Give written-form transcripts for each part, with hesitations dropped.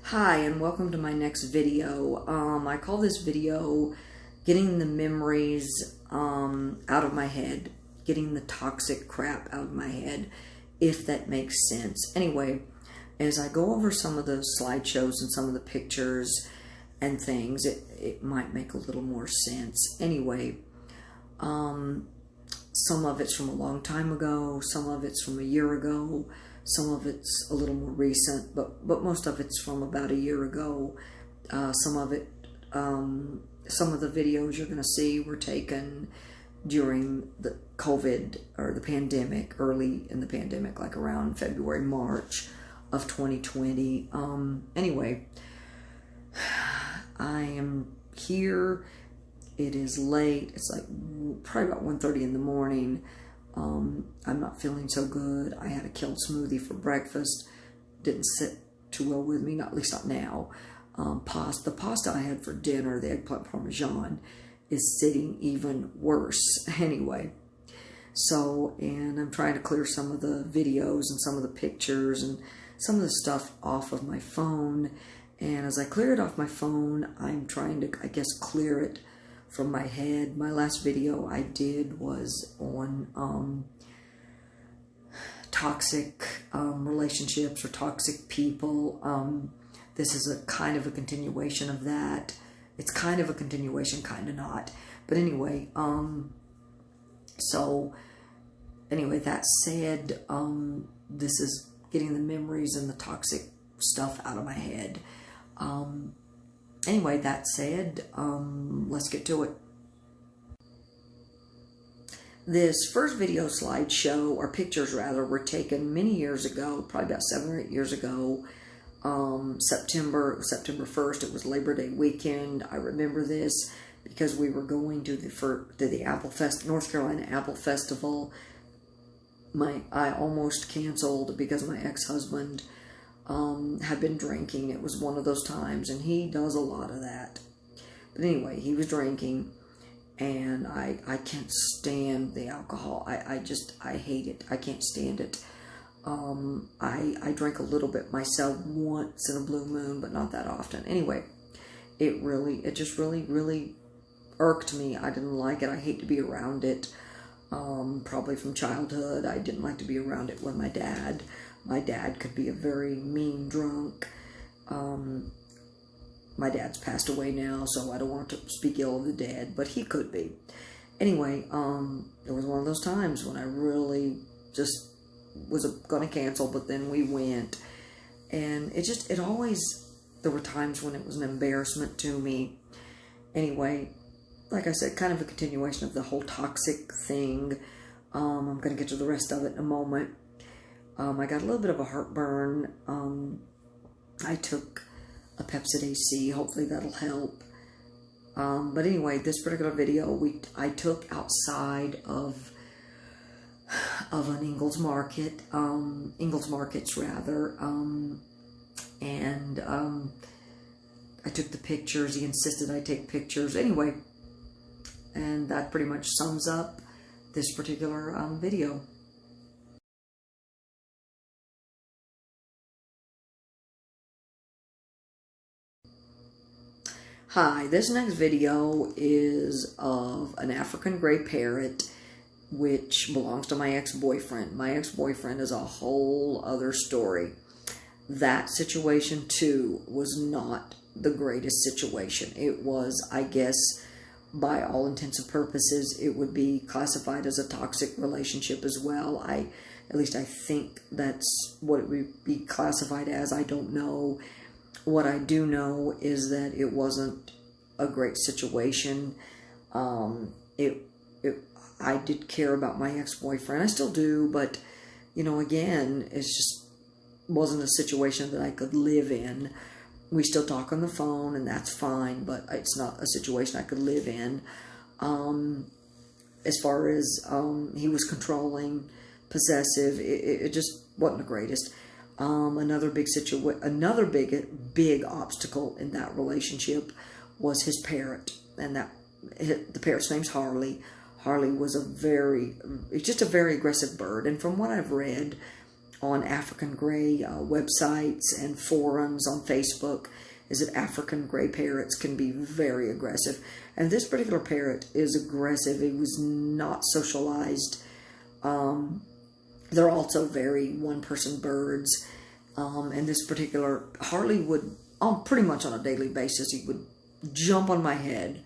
Hi, and welcome to my next video. I call this video getting the memories out of my head, getting the toxic crap out of my head, if that makes sense. Anyway, as I go over some of the slideshows and some of the pictures and things, it might make a little more sense. Anyway, some of it's from a long time ago, some of it's from a year ago, some of it's a little more recent, but most of it's from about a year ago. Some of the videos you're going to see were taken during the COVID or the pandemic, early in the pandemic, like around February, March of 2020. Anyway, I am here. It is late. It's like probably about 1:30 in the morning. I'm not feeling so good. I had a kale smoothie for breakfast. Didn't sit too well with me, at least not now. The pasta I had for dinner, the eggplant parmesan, is sitting even worse. Anyway, and I'm trying to clear some of the videos and some of the pictures and some of the stuff off of my phone. And as I clear it off my phone, I'm trying to, I guess, clear it from my head. My last video I did was on toxic relationships or toxic people. This is a kind of a continuation of that. It's kind of a continuation, kind of not. But anyway, that said, this is getting the memories and the toxic stuff out of my head. Anyway, that said, let's get to it. This first video slideshow, or pictures rather, were taken many years ago, probably about 7 or 8 years ago. September 1st, it was Labor Day weekend. I remember this because we were going to the North Carolina Apple Festival. I almost canceled because my ex-husband had been drinking. It was one of those times, and he does a lot of that. But anyway, he was drinking, and I can't stand the alcohol. I hate it. I can't stand it. I drink a little bit myself once in a blue moon, but not that often. Anyway, it just really irked me. I didn't like it. I hate to be around it. Probably from childhood, I didn't like to be around it when my dad could be a very mean drunk. My dad's passed away now, so I don't want to speak ill of the dead, but he could be. Anyway, it was one of those times when I really just was going to cancel, but then we went. And there were times when it was an embarrassment to me. Anyway, like I said, kind of a continuation of the whole toxic thing. I'm going to get to the rest of it in a moment. I got a little bit of a heartburn. I took a Pepsid AC. Hopefully that'll help. But anyway, this particular video I took outside of an Ingles Markets rather. I took the pictures. He insisted I take pictures. Anyway, and that pretty much sums up this particular video. Hi, this next video is of an African gray parrot, which belongs to my ex-boyfriend. My ex-boyfriend is a whole other story. That situation, too, was not the greatest situation. It was, I guess, by all intents and purposes, it would be classified as a toxic relationship as well. At least I think that's what it would be classified as. I don't know. What I do know is that it wasn't a great situation. I did care about my ex-boyfriend. I still do, but, again, it just wasn't a situation that I could live in. We still talk on the phone, and that's fine, but it's not a situation I could live in. As far as he was controlling, possessive, it just wasn't the greatest. Another big obstacle in that relationship was his parrot, and the parrot's name's Harley. Harley was just a very aggressive bird, and from what I've read, on African gray websites and forums on Facebook is that African gray parrots can be very aggressive. And this particular parrot is aggressive. It was not socialized. They're also very one-person birds. And this particular, Harley would, pretty much on a daily basis, he would jump on my head,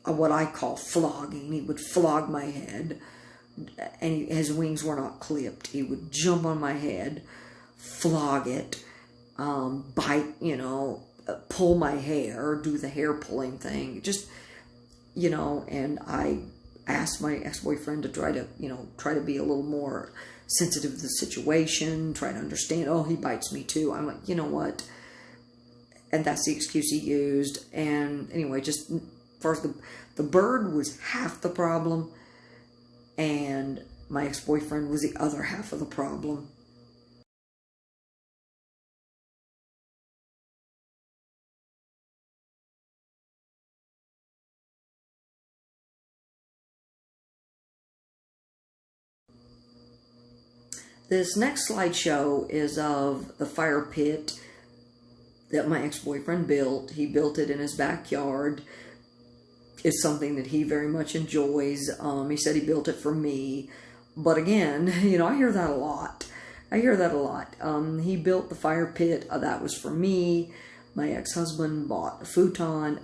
what I call flogging. He would flog my head, and his wings were not clipped. He would jump on my head, flog it, bite, pull my hair, do the hair pulling thing, just, and I asked my ex-boyfriend to try to be a little more sensitive to the situation, try to understand, oh, he bites me too. I'm like, you know what? And that's the excuse he used. And anyway, just first, the bird was half the problem, and my ex-boyfriend was the other half of the problem. This next slideshow is of the fire pit that my ex-boyfriend built. He built it in his backyard. It's something that he very much enjoys. He said he built it for me. But again, I hear that a lot. He built the fire pit. That was for me. My ex-husband bought a futon.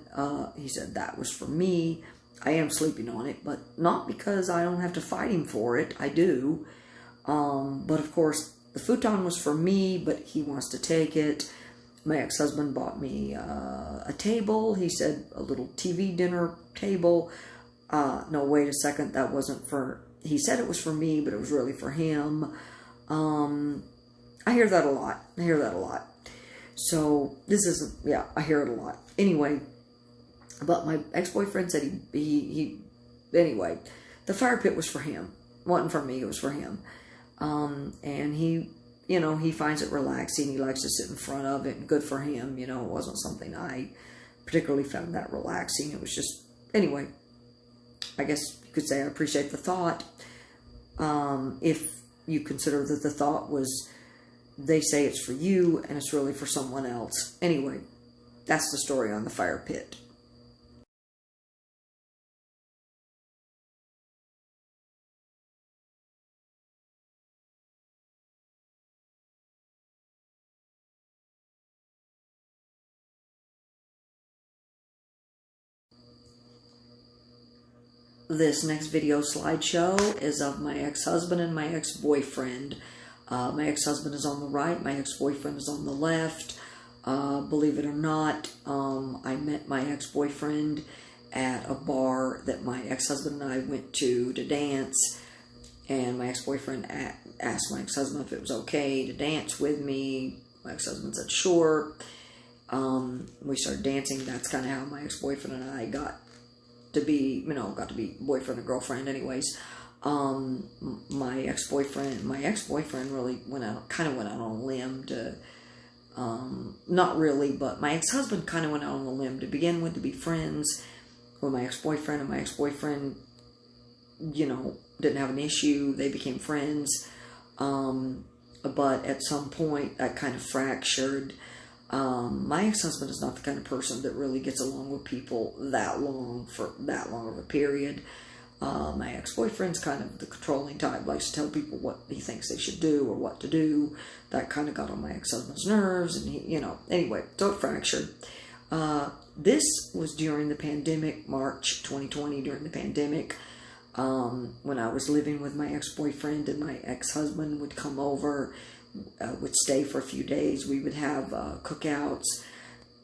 He said that was for me. I am sleeping on it, but not because I don't have to fight him for it. I do. But of course, the futon was for me, but he wants to take it. My ex-husband bought me a table. He said a little TV dinner table. No, wait a second. That wasn't for... He said it was for me, but it was really for him. I hear that a lot. So this is... Yeah, I hear it a lot. Anyway, but my ex-boyfriend said anyway, the fire pit was for him. It wasn't for me. It was for him. And he finds it relaxing. He likes to sit in front of it, and good for him. It wasn't something I particularly found that relaxing. It was just, anyway, I guess you could say I appreciate the thought. If you consider that the thought was, they say it's for you and it's really for someone else. Anyway, that's the story on the fire pit. This next video slideshow is of my ex-husband and my ex-boyfriend. My ex-husband is on the right, my ex-boyfriend is on the left. Believe it or not, I met my ex-boyfriend at a bar that my ex-husband and I went to dance. And my ex-boyfriend asked my ex-husband if it was okay to dance with me. My ex-husband said sure. We started dancing. That's kind of how my ex-boyfriend and I got to be boyfriend and girlfriend anyways. My ex-boyfriend really went out on a limb to, not really, but my ex-husband kind of went out on a limb to begin with, to be friends with my ex-boyfriend, and my ex-boyfriend, didn't have an issue. They became friends. But at some point that kind of fractured. My ex-husband is not the kind of person that really gets along with people that long of a period. My ex-boyfriend's kind of the controlling type, likes to tell people what he thinks they should do or what to do. That kind of got on my ex-husband's nerves, and anyway, so it fractured. This was during the pandemic, March 2020, during the pandemic, when I was living with my ex-boyfriend, and my ex-husband would come over, would stay for a few days. We would have cookouts.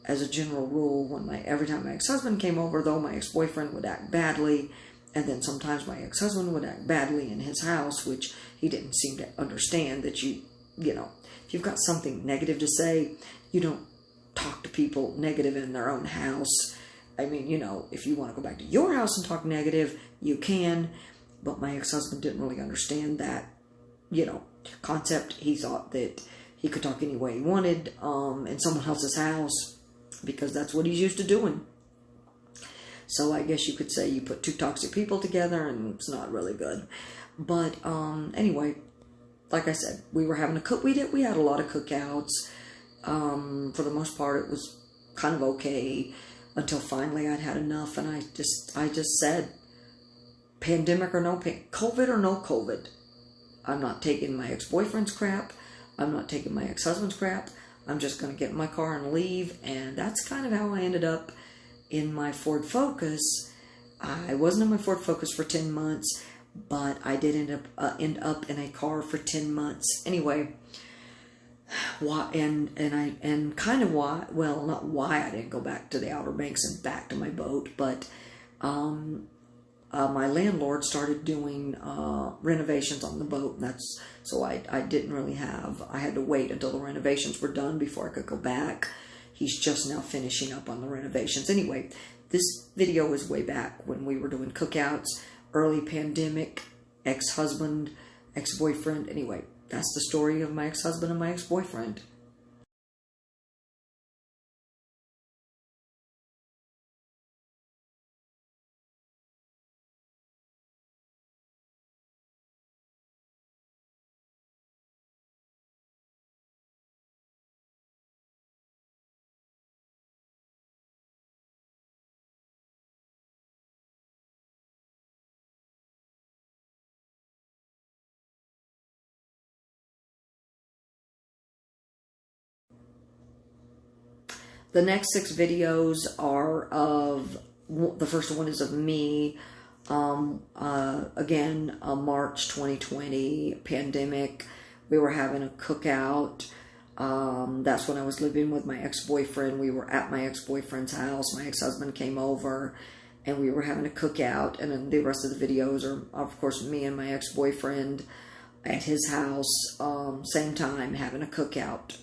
As a general rule, every time my ex-husband came over, though, my ex-boyfriend would act badly, and then sometimes my ex-husband would act badly in his house, which he didn't seem to understand that if you've got something negative to say, you don't talk to people negative in their own house. I mean, if you want to go back to your house and talk negative, you can, but my ex-husband didn't really understand that, concept. He thought that he could talk any way he wanted in someone else's house, because that's what he's used to doing. So I guess you could say you put two toxic people together, and it's not really good. But anyway, like I said, we were having a cook. We had a lot of cookouts. For the most part, it was kind of okay until finally I'd had enough, and I just said, pandemic or no COVID or no COVID, I'm not taking my ex-boyfriend's crap. I'm not taking my ex-husband's crap. I'm just going to get in my car and leave. And that's kind of how I ended up in my Ford Focus. I wasn't in my Ford Focus for 10 months, but I did end up in a car for 10 months. Anyway, why and kind of why, well, not why I didn't go back to the Outer Banks and back to my boat, but my landlord started doing renovations on the boat, and so I didn't really have, I had to wait until the renovations were done before I could go back. He's just now finishing up on the renovations. Anyway, this video was way back when we were doing cookouts, early pandemic, ex-husband, ex-boyfriend. Anyway, that's the story of my ex-husband and my ex-boyfriend. The next 6 videos are of, the first one is of me, again, March 2020, pandemic. We were having a cookout. That's when I was living with my ex-boyfriend. We were at my ex-boyfriend's house. My ex-husband came over, and we were having a cookout. And then the rest of the videos are, of course, me and my ex-boyfriend at his house, same time, having a cookout.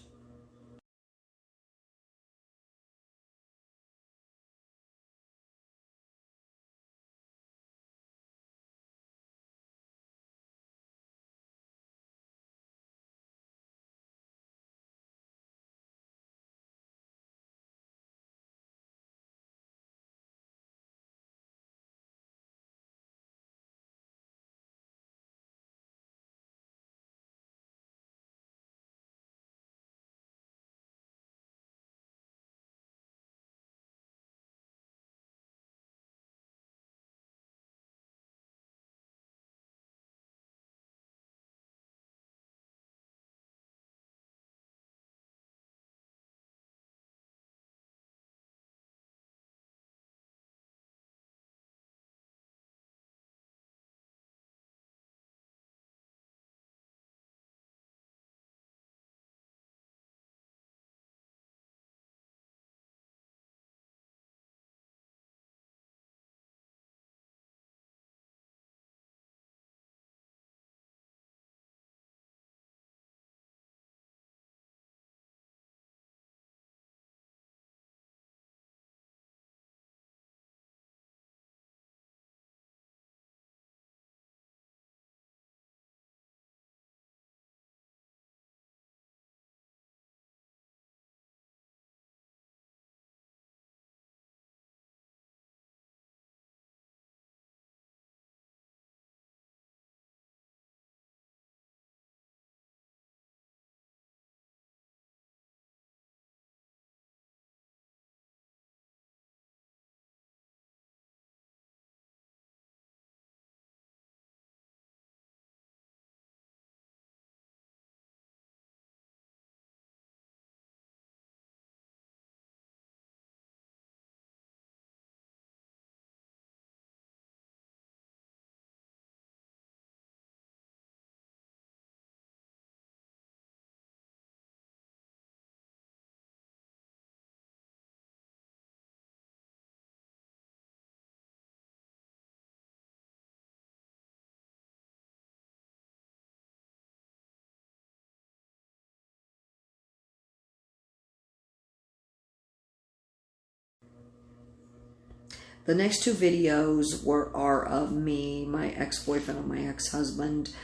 The next 2 videos are of me, my ex-boyfriend, and my ex-husband.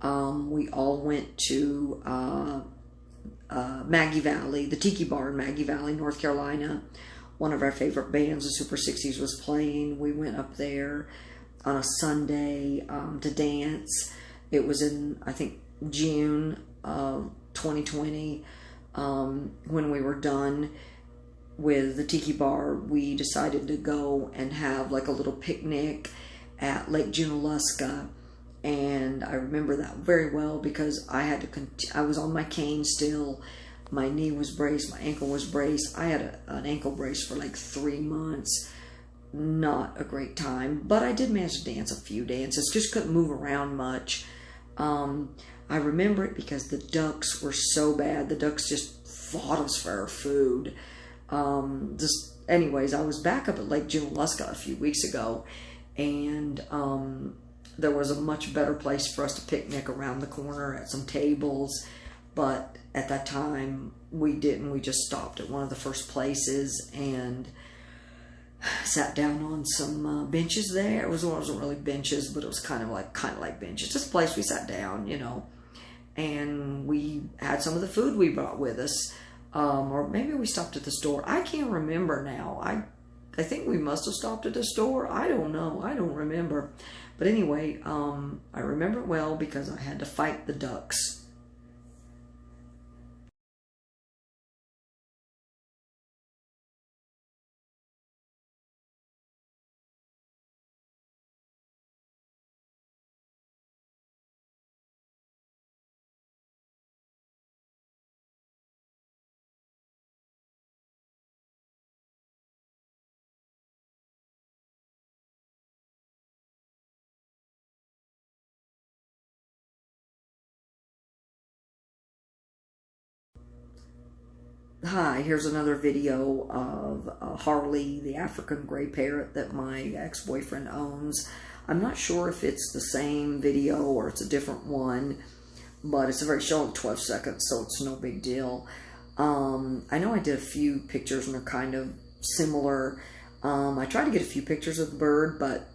We all went to Maggie Valley, the Tiki Bar in Maggie Valley, North Carolina. One of our favorite bands, the Super 60s, was playing. We went up there on a Sunday to dance. It was in, I think, June of 2020, when we were done with the tiki bar, we decided to go and have like a little picnic at Lake Junaluska. And I remember that very well because I had to, I was on my cane still. My knee was braced, my ankle was braced. I had an ankle brace for like 3 months. Not a great time, but I did manage to dance a few dances, just couldn't move around much. I remember it because the ducks were so bad. The ducks just fought us for our food. Anyways, I was back up at Lake Junaluska a few weeks ago, and there was a much better place for us to picnic around the corner at some tables, but at that time we didn't. We just stopped at one of the first places and sat down on some benches there. It wasn't really benches, but it was kind of like benches. Just a place we sat down, you know, and we had some of the food we brought with us. Or maybe we stopped at the store. I can't remember now. I think we must have stopped at the store. I don't know. I don't remember. But anyway, I remember it well because I had to fight the ducks. Hi, here's another video of Harley, the African gray parrot that my ex-boyfriend owns. I'm not sure if it's the same video or it's a different one, but it's a very short 12 seconds, so it's no big deal. I know I did a few pictures and they're kind of similar. I tried to get a few pictures of the bird, but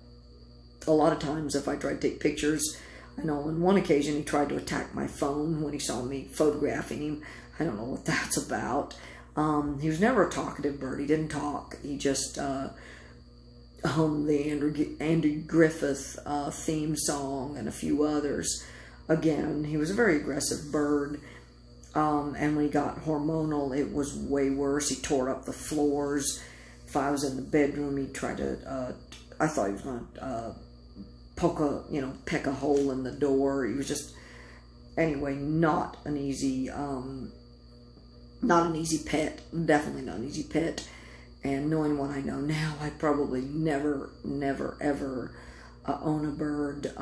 a lot of times if I try to take pictures, I know on one occasion he tried to attack my phone when he saw me photographing him. I don't know what that's about. He was never a talkative bird. He didn't talk. He just hummed the Andy Griffith theme song and a few others. Again, he was a very aggressive bird. And when he got hormonal, it was way worse. He tore up the floors. If I was in the bedroom, he tried to, I thought he was going to peck a hole in the door. He was just, anyway, not an easy pet. Definitely not an easy pet. And knowing what I know now, I'd probably never, ever own a bird.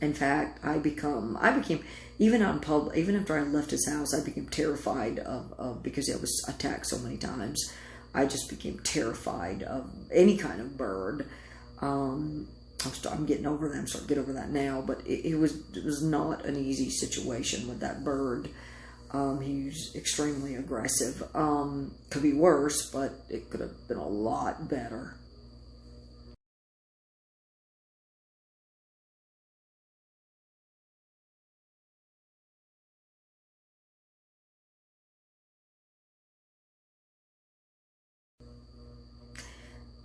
In fact, I became, even out in public, even after I left his house, I became terrified of because I was attacked so many times. I just became terrified of any kind of bird. I'm getting over that. I'm starting to get over that now, but it was not an easy situation with that bird. He was extremely aggressive. Could be worse, but it could have been a lot better.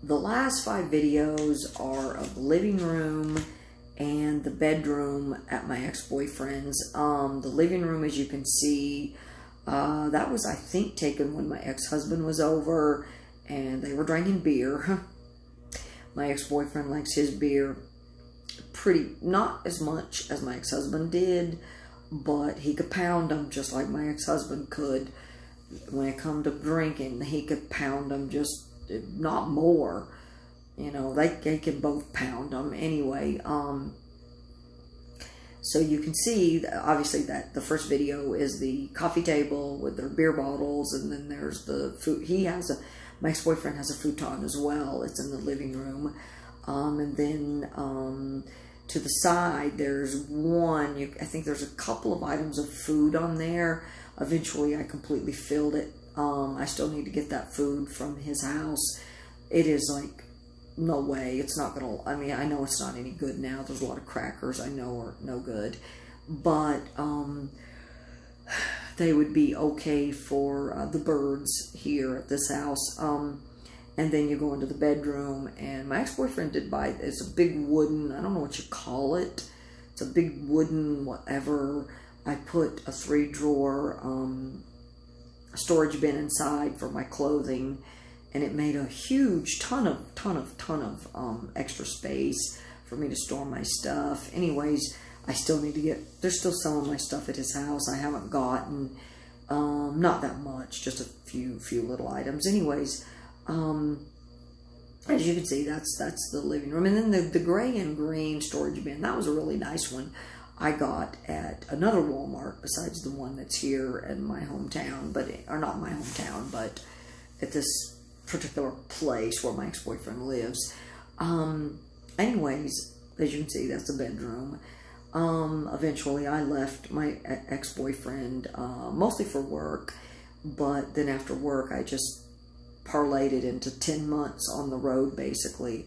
The last 5 videos are of the living room and the bedroom at my ex-boyfriend's. The living room, as you can see, that was, I think, taken when my ex-husband was over and they were drinking beer. My ex-boyfriend likes his beer not as much as my ex-husband did, but he could pound them just like my ex-husband could. When it come to drinking, he could pound them just not more. You know, they can both pound them anyway. So you can see, obviously, that the first video is the coffee table with their beer bottles, and then there's the food. My ex-boyfriend has a futon as well. It's in the living room. And then to the side, there's I think there's a couple of items of food on there. Eventually, I completely filled it. I still need to get that food from his house. It is like, no way, it's not gonna, I mean, I know it's not any good now. There's a lot of crackers I know are no good, but they would be okay for the birds here at this house. And then you go into the bedroom, and my ex-boyfriend did buy, it's a big wooden, I don't know what you call it, it's a big wooden whatever. I put a 3-drawer storage bin inside for my clothing, and it made a huge ton of extra space for me to store my stuff. Anyways, I still need to get, there's still some of my stuff at his house I haven't gotten. Not that much, just a few little items. Anyways, as you can see, that's the living room. And then the gray and green storage bin, that was a really nice one I got at another Walmart besides the one that's here in my hometown, or not my hometown, but at this particular place where my ex-boyfriend lives. Anyways, as you can see, that's the bedroom. Eventually I left my ex-boyfriend, mostly for work, but then after work I just parlayed it into 10 months on the road, basically.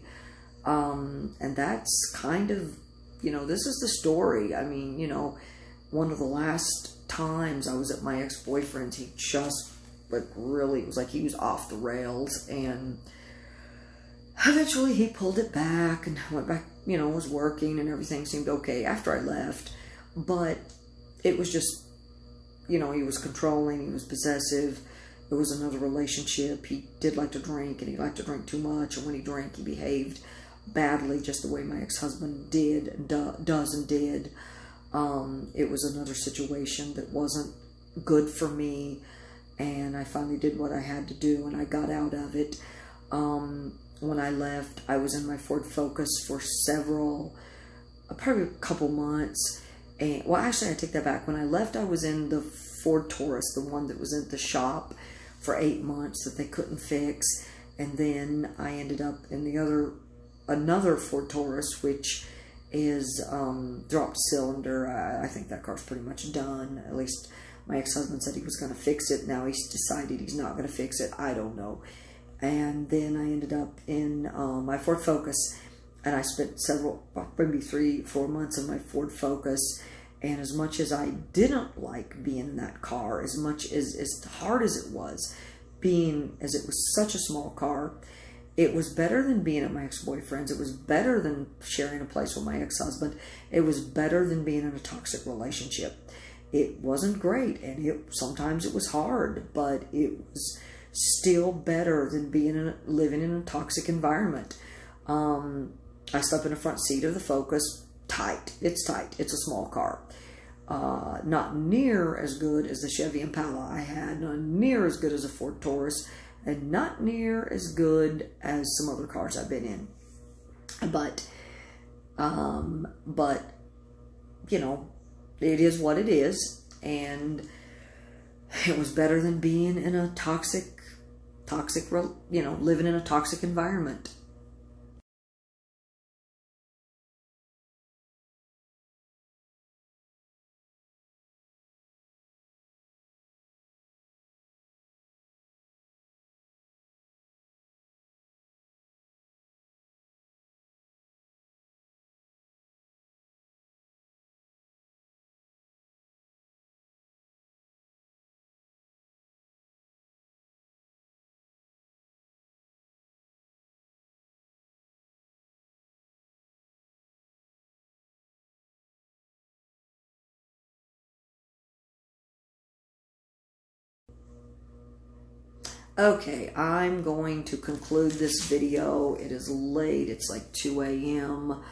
And that's kind of, this is the story. I mean, one of the last times I was at my ex-boyfriend's, he just, really, it was like he was off the rails, and eventually he pulled it back and went back, was working, and everything seemed okay after I left. But it was just, he was controlling, he was possessive. It was another relationship. He did like to drink, and he liked to drink too much, and when he drank, he behaved badly, just the way my ex-husband did, and does and did. It was another situation that wasn't good for me, and I finally did what I had to do, and I got out of it. When I left, I was in my Ford Focus for probably a couple months. And, well, actually, I take that back. When I left, I was in the Ford Taurus, the one that was at the shop, for 8 months that they couldn't fix. And then I ended up in another Ford Taurus, which is dropped cylinder. I think that car's pretty much done. At least my ex-husband said he was going to fix it. Now he's decided he's not going to fix it. I don't know. And then I ended up in my Ford Focus, and I spent maybe 3-4 months in my Ford Focus. And as much as I didn't like being in that car, as hard as it was, as it was such a small car, it was better than being at my ex-boyfriend's. It was better than sharing a place with my ex-husband. It was better than being in a toxic relationship. It wasn't great, and sometimes it was hard, but it was still better than living in a toxic environment. I slept in the front seat of the Focus. Tight. It's tight. It's a small car. Not near as good as the Chevy Impala I had. Not near as good as a Ford Taurus. And not near as good as some other cars I've been in. But it is what it is. And it was better than being in a toxic, living in a toxic environment. Okay, I'm going to conclude this video. It is late. It's like 2 a.m.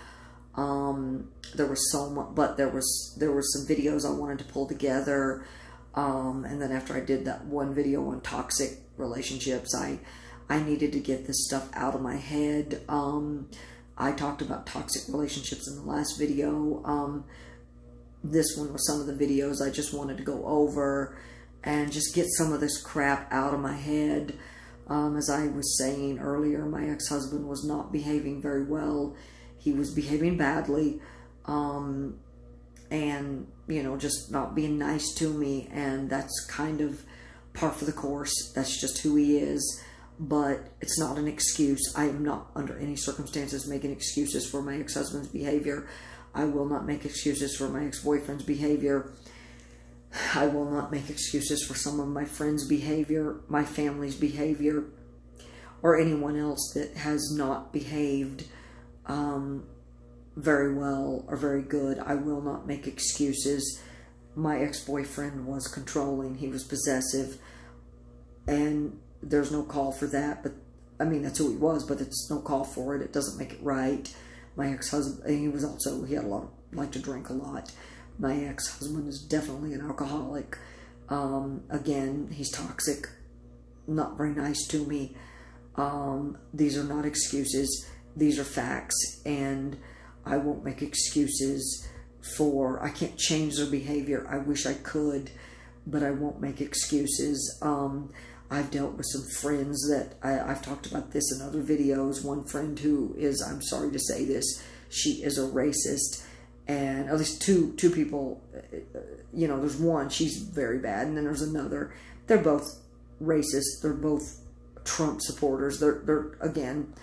There was so much, but there were some videos I wanted to pull together. And then after I did that one video on toxic relationships, I needed to get this stuff out of my head. I talked about toxic relationships in the last video. This one was some of the videos I just wanted to go over and just get some of this crap out of my head. As I was saying earlier, my ex-husband was not behaving very well. He was behaving badly, and, just not being nice to me, and that's kind of par for the course. That's just who he is, but it's not an excuse. I am not under any circumstances making excuses for my ex-husband's behavior. I will not make excuses for my ex-boyfriend's behavior. I will not make excuses for some of my friends' behavior, my family's behavior, or anyone else that has not behaved very well or very good. I will not make excuses. My ex-boyfriend was controlling. He was possessive. And there's no call for that. But, I mean, that's who he was, but it's no call for it. It doesn't make it right. My ex-husband, he had liked to drink a lot. My ex-husband is definitely an alcoholic. Again, he's toxic. Not very nice to me. These are not excuses. These are facts. And I won't make excuses I can't change their behavior. I wish I could, but I won't make excuses. I've dealt with some friends that I've talked about this in other videos. One friend who is, I'm sorry to say this, she is a racist. And at least two people, there's one, she's very bad. And then there's another. They're both racist. They're both Trump supporters. They're again,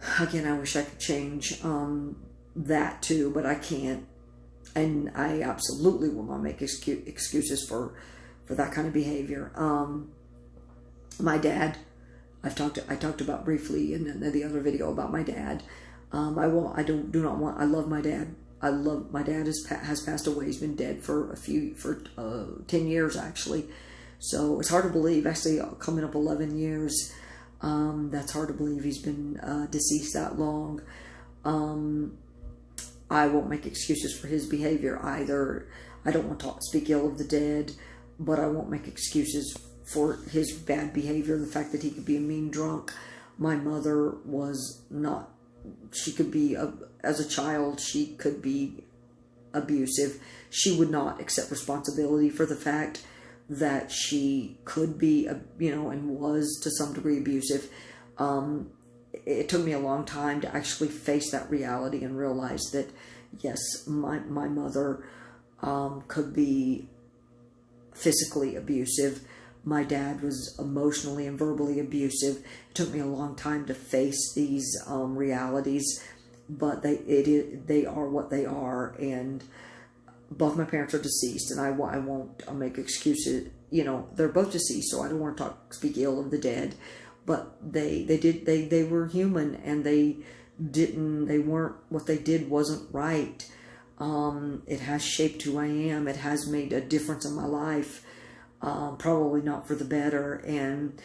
I wish I could change that too, but I can't. And I absolutely will not make excuses for that kind of behavior. My dad, I talked about briefly in the other video about my dad. I love my dad. My dad has passed away. He's been dead for 10 years actually. So it's hard to believe, actually coming up 11 years. That's hard to believe he's been deceased that long. I won't make excuses for his behavior either. I don't want to speak ill of the dead, but I won't make excuses for his bad behavior, the fact that he could be a mean drunk. My mother was not, she could be, as a child, she could be abusive. She would not accept responsibility for the fact that she could be, and was to some degree abusive. It took me a long time to actually face that reality and realize that, yes, my mother could be physically abusive. My dad was emotionally and verbally abusive. It took me a long time to face these realities, but they are what they are, and both my parents are deceased, and I won't make excuses. They're both deceased, so I don't want to speak ill of the dead. But they were human, and what they did wasn't right. It has shaped who I am. It has made a difference in my life. Probably not for the better, and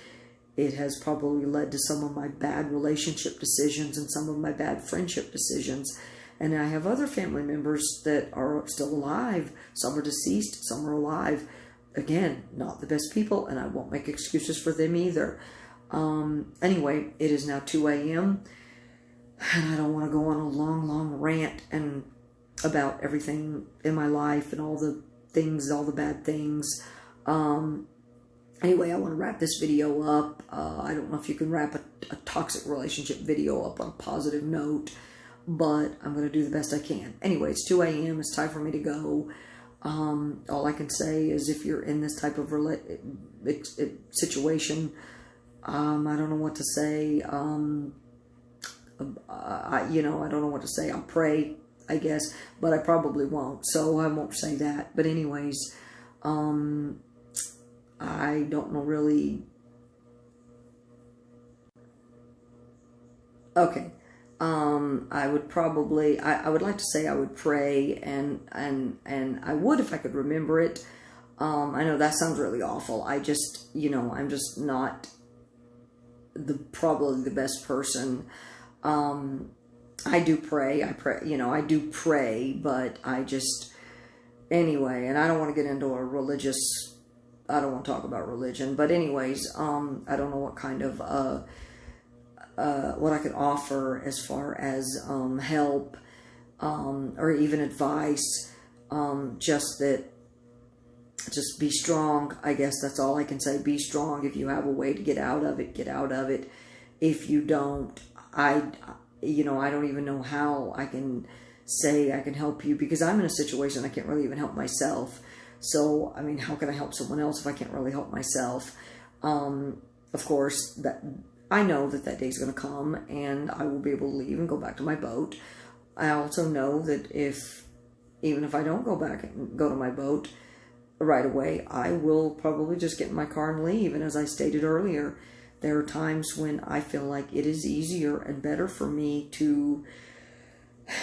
it has probably led to some of my bad relationship decisions and some of my bad friendship decisions. And I have other family members that are still alive. Some are deceased, some are alive. Again, not the best people, and I won't make excuses for them either. Anyway, it is now 2 a.m. and I don't want to go on a long rant about everything in my life and all the bad things. Anyway, I want to wrap this video up. I don't know if you can wrap a toxic relationship video up on a positive note, but I'm going to do the best I can. Anyway, it's 2 a.m. It's time for me to go. All I can say is if you're in this type of situation, I don't know what to say. I don't know what to say. I'll pray, I guess, but I probably won't, so I won't say that. But anyways, I don't know really. Okay. I would probably, I would like to say I would pray, and I would if I could remember it. I know that sounds really awful. I just, I'm just not probably the best person. I do pray. I do pray, but I just, anyway, and I don't want to get into I don't want to talk about religion, but anyways, I don't know what kind of, what I could offer as far as help or even advice. Just be strong. I guess that's all I can say. Be strong. If you have a way to get out of it, get out of it. If you don't, I don't even know how I can say I can help you, because I'm in a situation I can't really even help myself. So, I mean, how can I help someone else if I can't really help myself? Of course, that I know that day's going to come, and I will be able to leave and go back to my boat. I also know that even if I don't go back and go to my boat right away, I will probably just get in my car and leave. And as I stated earlier, there are times when I feel like it is easier and better for me to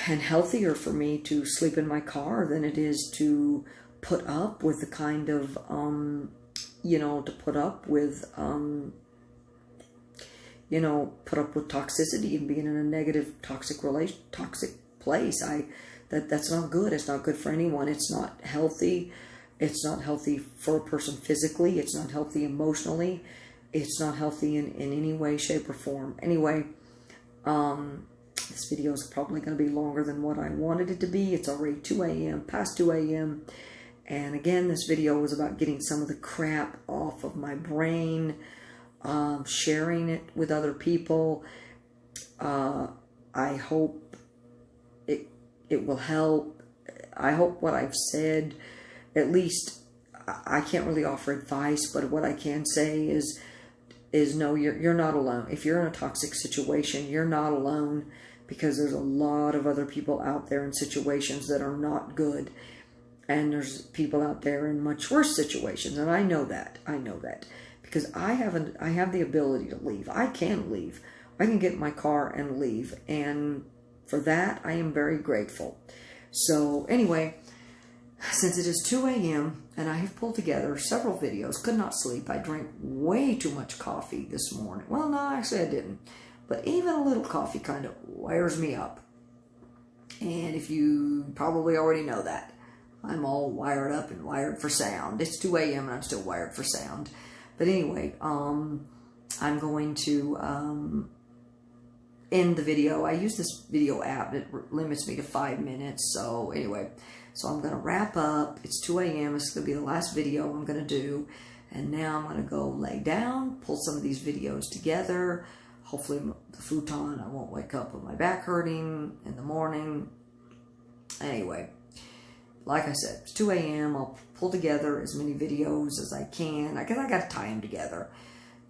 and healthier for me to sleep in my car than it is to put up with the kind of, to put up with, put up with toxicity and being in a negative, toxic place. That's not good. It's not good for anyone. It's not healthy. It's not healthy for a person physically. It's not healthy emotionally. It's not healthy in any way, shape, or form. Anyway, this video is probably going to be longer than what I wanted it to be. It's already 2 a.m., past 2 a.m. And again, this video was about getting some of the crap off of my brain, sharing it with other people. I hope it will help. I hope what I've said, at least, I can't really offer advice, but what I can say is no, you're not alone. If you're in a toxic situation, you're not alone, because there's a lot of other people out there in situations that are not good. And there's people out there in much worse situations. And I know that. Because I have the ability to leave. I can leave. I can get in my car and leave. And for that, I am very grateful. So anyway, since it is 2 a.m. and I have pulled together several videos, could not sleep. I drank way too much coffee this morning. Well, no, actually I didn't. But even a little coffee kind of wires me up. And if you probably already know that, I'm all wired up and wired for sound. It's 2 a.m. and I'm still wired for sound. But anyway, I'm going to end the video. I use this video app. It limits me to 5 minutes. So anyway, so I'm going to wrap up. It's 2 a.m. It's going to be the last video I'm going to do. And now I'm going to go lay down, pull some of these videos together. Hopefully the futon, I won't wake up with my back hurting in the morning. Anyway, like I said, it's 2 a.m. I'll pull together as many videos as I can. I got to tie them together,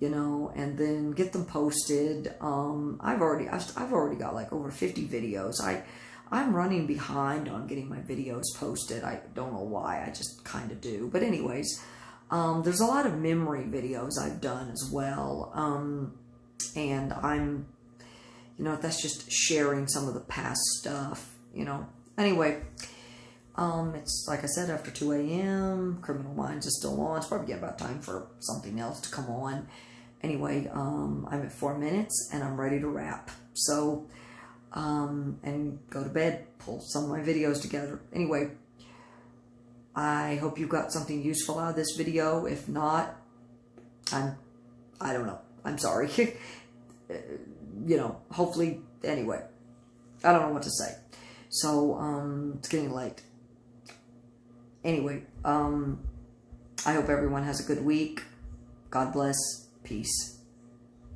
and then get them posted. I've already got like over 50 videos. I'm running behind on getting my videos posted. I don't know why. I just kind of do. But anyways, there's a lot of memory videos I've done as well. And I'm, that's just sharing some of the past stuff, Anyway, it's like I said, after 2 a.m., Criminal Minds is still on. It's probably getting about time for something else to come on. Anyway, I'm at 4 minutes and I'm ready to wrap. So, and go to bed, pull some of my videos together. Anyway, I hope you got something useful out of this video. If not, I don't know. I'm sorry. Hopefully, anyway, I don't know what to say. So, it's getting late. Anyway, I hope everyone has a good week. God bless. Peace.